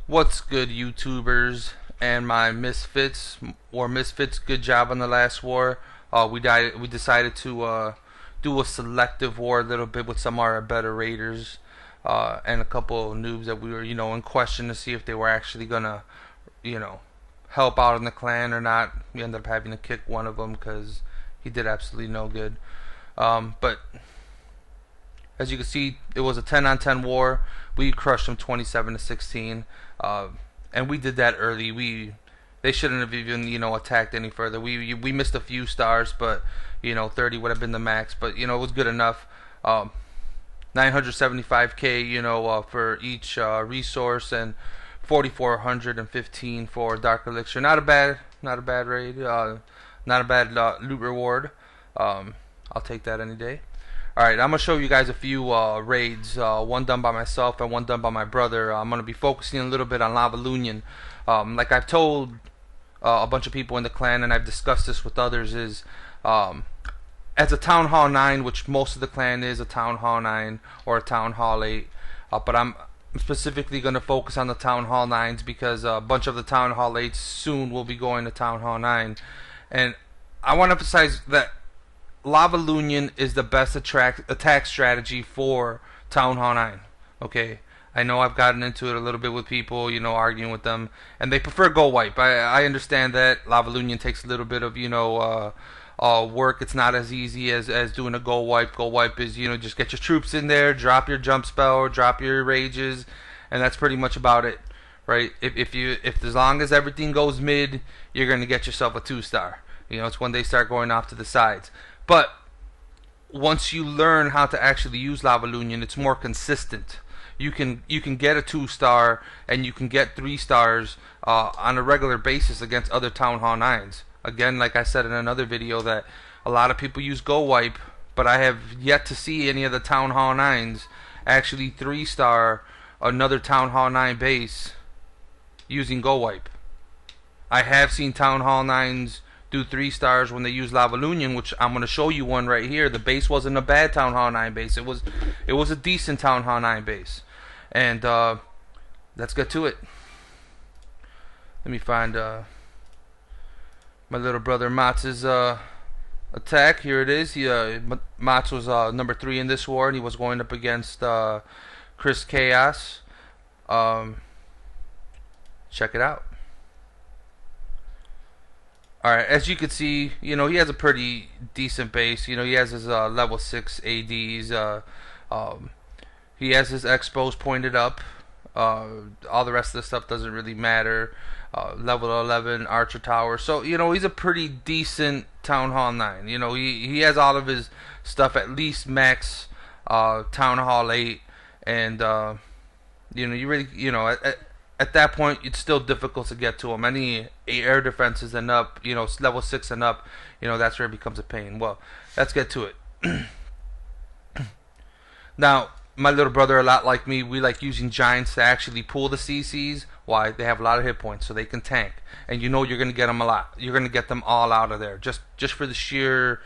What's good, YouTubers and my misfits? WarMisfits, good job on the last war. We decided to do a selective war a little bit with some of our better raiders and a couple of noobs that we were, in question to see if they were actually gonna, you know, help out in the clan or not. We ended up having to kick one of them because he did absolutely no good. But as you can see, it was a 10-on-10 war. We crushed them 27-16, and we did that early. They shouldn't have even attacked any further. We missed a few stars, but 30 would have been the max. But it was good enough. 975k for each resource, and 4415 for dark elixir. Not a bad raid. Not a bad loot reward. I'll take that any day. Alright, I'm going to show you guys a few raids, one done by myself and one done by my brother. I'm going to be focusing a little bit on Lavaloonion. Like I've told a bunch of people in the clan, and I've discussed this with others, is as a Town Hall 9, which most of the clan is a Town Hall 9 or a Town Hall 8, but I'm specifically going to focus on the Town Hall 9s because a bunch of the Town Hall 8s soon will be going to Town Hall 9. And I want to emphasize that Lavaloonion is the best attack strategy for Town Hall 9. Okay, I know I've gotten into it a little bit with people, arguing with them, and they prefer Go Wipe. I understand that Lavaloonion takes a little bit of work. It's not as easy as doing a Go Wipe. Go Wipe is just get your troops in there, drop your jump spell, drop your rages, and that's pretty much about it, right? If as long as everything goes mid, you're gonna get yourself a 2-star. It's when they start going off to the sides. But once you learn how to actually use Lavaloonion, it's more consistent. You can get a 2-star and you can get 3 stars on a regular basis against other Town Hall 9s. Again, like I said in another video, that a lot of people use Go Wipe, but I have yet to see any of the Town Hall 9s actually 3-star another Town Hall 9 base using Go Wipe. I have seen Town Hall 9s do 3 stars when they use Lavaloonion, which I'm going to show you one right here. The base wasn't a bad Town Hall 9 base. It was a decent Town Hall 9 base. And let's get to it. Let me find my little brother Matz's attack. Here it is. Matz was number 3 in this war, and he was going up against Chris Chaos. Check it out. Alright, as you can see, he has a pretty decent base. He has his level 6 ADs. He has his expos pointed up. All the rest of the stuff doesn't really matter. Level 11 Archer Tower. So, he's a pretty decent Town Hall 9. He has all of his stuff at least max Town Hall 8. And, you really, at that point, it's still difficult to get to him. Any air defenses and up, level 6 and up, that's where it becomes a pain. Well, let's get to it. Now, my little brother, a lot like me, we like using giants to actually pull the CCs. Why? They have a lot of hit points, so they can tank. And you're going to get them a lot. You're going to get them all out of there, just for the sheer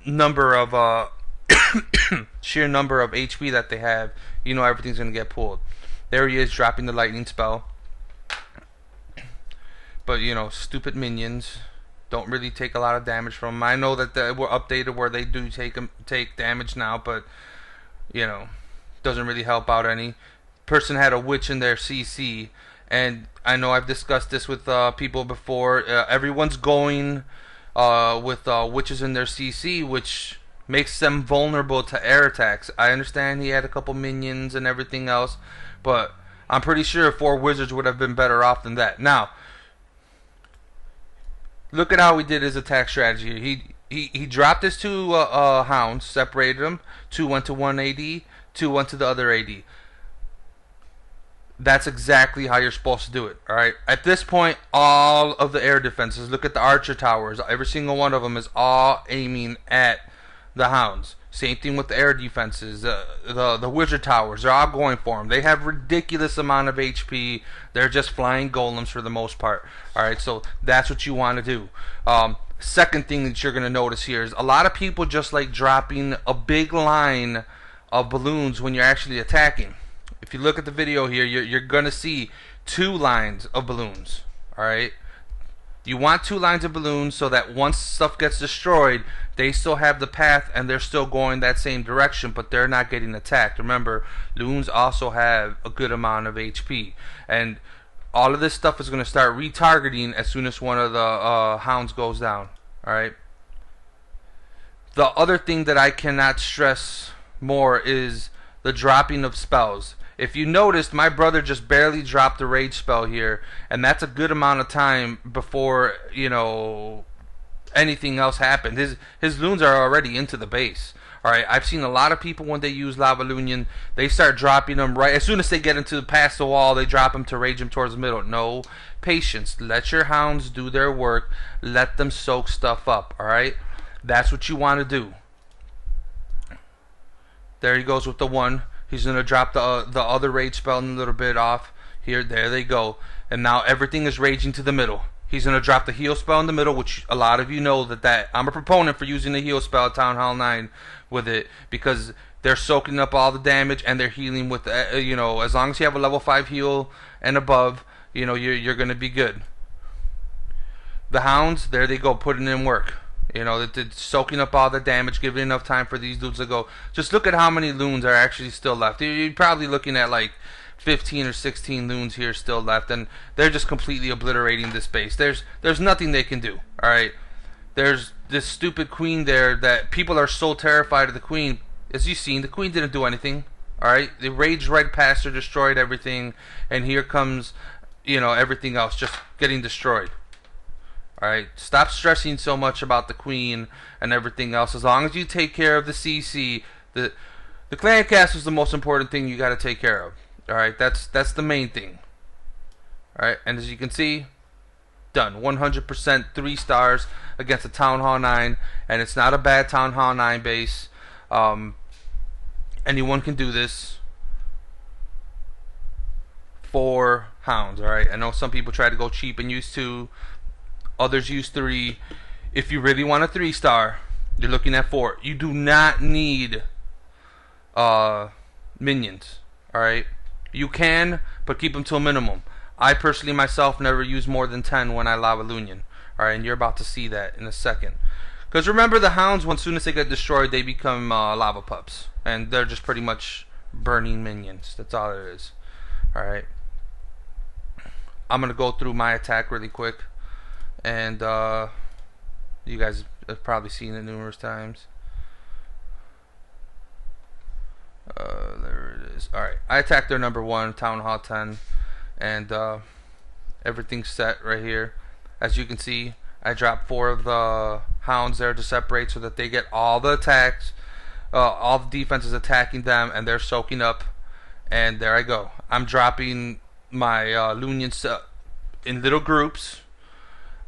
number of HP that they have. Everything's going to get pulled. There he is, dropping the lightning spell. But stupid minions don't really take a lot of damage from them. I know that we're updated where they do take damage now, but doesn't really help out any. Person had a witch in their CC, and I know I've discussed this with people before. Everyone's going with witches in their CC, which makes them vulnerable to air attacks. I understand he had a couple minions and everything else, but I'm pretty sure 4 wizards would have been better off than that. Now, look at how he did his attack strategy. He dropped his 2 hounds, separated them. 2 went to one AD, 2 went to the other AD. That's exactly how you're supposed to do it. Alright? At this point, all of the air defenses, look at the Archer Towers. Every single one of them is all aiming at the hounds. Same thing with the air defenses. The wizard towers, they're all going for them. They have ridiculous amount of HP. They're just flying golems for the most part. Alright, so that's what you want to do. Second thing that you're going to notice here is a lot of people just like dropping a big line of balloons when you're actually attacking. If you look at the video here, you're gonna see 2 lines of balloons. Alright? You want 2 lines of balloons so that once stuff gets destroyed, they still have the path and they're still going that same direction, but they're not getting attacked. Remember, loons also have a good amount of HP, and all of this stuff is going to start retargeting as soon as one of the hounds goes down. Alright? The other thing that I cannot stress more is the dropping of spells. If you noticed, my brother just barely dropped a rage spell here, and that's a good amount of time before, you know, anything else happened. His loons are already into the base. Alright, I've seen a lot of people when they use Lavaloonion, they start dropping them right as soon as they get into past the wall, they drop them to rage them towards the middle. No, patience. Let your hounds do their work. Let them soak stuff up. Alright, that's what you want to do. There he goes with the 1. He's going to drop the other rage spell in a little bit off here. There they go. And now everything is raging to the middle. He's going to drop the heal spell in the middle, which a lot of you know that I'm a proponent for using the heal spell at Town Hall 9 with it, because they're soaking up all the damage and they're healing with, you know, as long as you have a level 5 heal and above, you know, you're going to be good. The hounds, there they go, putting in work. You know, it's soaking up all the damage, giving enough time for these dudes to go. Just look at how many loons are actually still left. You're probably looking at like 15 or 16 loons here still left, and they're just completely obliterating this base. There's nothing they can do. Alright, there's this stupid queen there that people are so terrified of the queen. As you've seen, the queen didn't do anything. Alright, they raged right past her, destroyed everything, and here comes, you know, everything else just getting destroyed. Alright, stop stressing so much about the queen and everything else. As long as you take care of the CC, the clan cast is the most important thing you got to take care of. Alright, that's the main thing. Alright, and as you can see, done. 100% 3 stars against the Town Hall 9, and it's not a bad Town Hall 9 base. Anyone can do this. 4 hounds, alright? I know some people try to go cheap and use 2. Others use 3. If you really want a 3-star, you're looking at 4. You do not need minions. Alright? You can, but keep them to a minimum. I personally myself never use more than 10 when I Lavaloonion. Alright, and you're about to see that in a second. Because remember, the hounds, as soon as they get destroyed, they become lava pups. And they're just pretty much burning minions. That's all it is. Alright? I'm going to go through my attack really quick. And you guys have probably seen it numerous times. There it is. Alright, I attacked their number 1, Town Hall 10, and everything's set right here. As you can see, I dropped 4 of the hounds there to separate so that they get all the attacks, all the defenses attacking them, and they're soaking up. And there I go. I'm dropping my Loonions in little groups.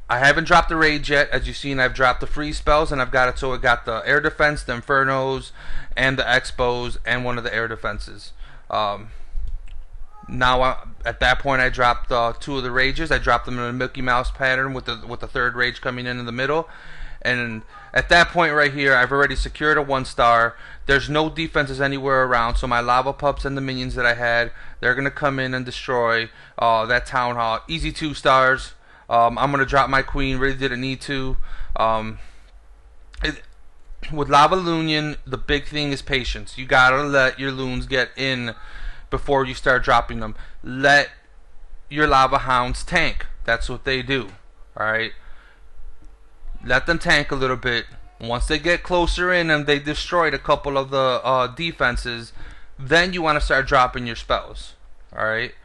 I haven't dropped the rage yet. As you've seen, I've dropped the free spells, and I've got it so it got the air defense, the infernos, and the expos, and one of the air defenses. Now at that point, I dropped 2 of the rages. I dropped them in a Mickey Mouse pattern with the 3rd rage coming in the middle. And at that point right here, I've already secured a 1-star. There's no defenses anywhere around, so my lava pups and the minions that I had, they're gonna come in and destroy that town hall. Easy 2 stars. I'm going to drop my queen. Really didn't need to. With Lavaloonion, the big thing is patience. You got to let your loons get in before you start dropping them. Let your lava hounds tank. That's what they do. Alright? Let them tank a little bit. Once they get closer in and they destroyed a couple of the defenses, then you want to start dropping your spells. Alright?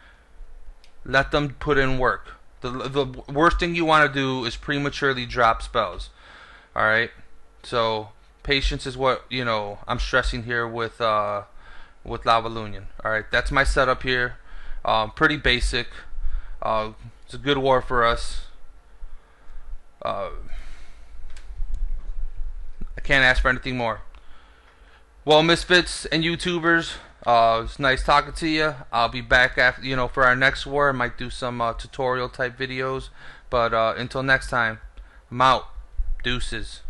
Let them put in work. The worst thing you want to do is prematurely drop spells. Alright? So, patience is what, you know, I'm stressing here with Lavaloonion. Alright, that's my setup here. Pretty basic. It's a good war for us. I can't ask for anything more. Well, Misfits and YouTubers, it's nice talking to you. I'll be back after, you know, for our next war. I might do some tutorial type videos. But until next time, I'm out. Deuces.